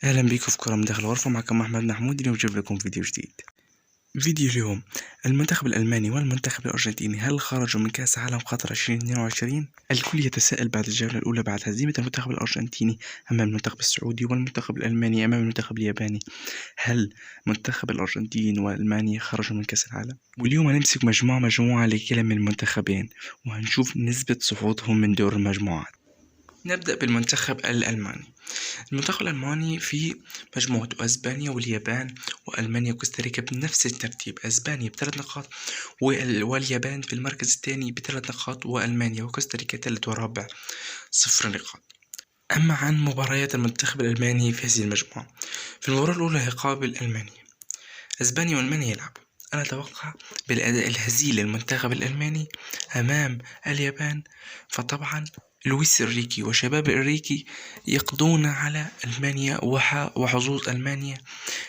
اهلا بيكم في كرة من داخل الغرفة. معكم احمد محمود. اليوم جايب لكم فيديو جديد. فيديو اليوم: المنتخب الالماني والمنتخب الارجنتيني هل خرجوا من كاس عالم قطر 2022؟ الكل يتساءل بعد الجولة الاولى بعد هزيمة المنتخب الارجنتيني امام المنتخب السعودي والمنتخب الالماني امام المنتخب الياباني. هل منتخب الارجنتين والمانيا خرجوا من كاس العالم؟ واليوم هنمسك مجموعة لكلا من المنتخبين وهنشوف نسبة صعودهم من دور المجموعات. نبدأ بالمنتخب الألماني. المنتخب الألماني في مجموعته أسبانيا واليابان وألمانيا وكوستاريكا بنفس الترتيب. أسبانيا ب3 نقاط واليابان في المركز الثاني ب3 نقاط، وألمانيا وكوستاريكا ثالث ورابع 0 نقاط. أما عن مباريات المنتخب الألماني في هذه المجموعة، في المباراة الأولى هيقابل ألمانيا. أسبانيا وألمانيا يلعبوا. أنا أتوقع بالأداء الهزيل للمنتخب الألماني أمام اليابان، فطبعا لويس إنريكي وشباب إنريكي يقضون على ألمانيا وحظوظ ألمانيا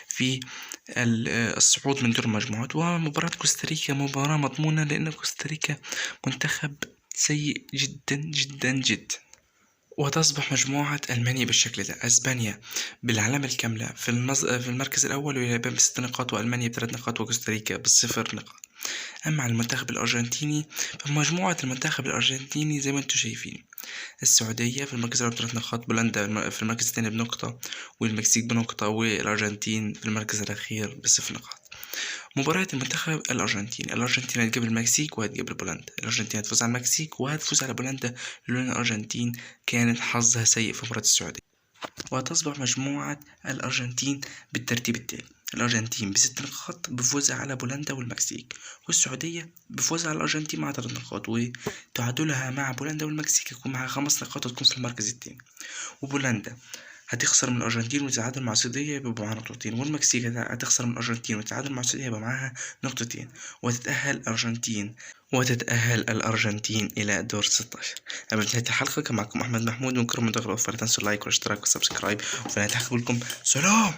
في الصعود من دور المجموعات. ومباراة كوستاريكا مباراة مضمونة، لأن كوستاريكا منتخب سيء جدا جدا جدا. وتصبح مجموعة ألمانيا بالشكل ده: أسبانيا بالعلامة الكاملة في المركز الأول، واليابان ب6 نقاط، وألمانيا ب3 نقاط، وكوستاريكا ب0 نقاط. أما عن المنتخب الأرجنتيني، فمجموعة المنتخب الأرجنتيني زي ما انتم شايفين: السعودية في المركز الأول ب3 نقاط، بولندا في المركز الثاني بنقطة، والمكسيك بنقطة، والأرجنتين في المركز الأخير ب0 نقاط. مباراة المنتخب الأرجنتين هتقابل المكسيك وهتقابل بولندا. الأرجنتين هتفوز على المكسيك وهتفوز على بولندا، لأن الأرجنتين كانت حظها سيء في مباراة السعودية. وتصبح مجموعة الأرجنتين بالترتيب التالي: الأرجنتين ب6 نقاط بفوزها على بولندا والمكسيك، والسعودية بفوزها على الأرجنتين مع 3 نقاط، وتعادلها مع بولندا والمكسيك يكون معها 5 نقاط وتكون في المركز الثاني. وبولندا هتخسر من الأرجنتين وتتعادل مع السعودية يبقى معاها نقطتين، والمكسيك هتخسر من الأرجنتين وتتعادل مع السعودية يبقى معاها نقطتين، وتتأهل الأرجنتين إلى دور 16. قبل نهاية الحلقة كان معكم أحمد محمود من كرة من داخل الغرفة. لا تنسوا اللايك والاشتراك والسبسكرايب، وفي نهاية الحلقة أقول لكم سلام.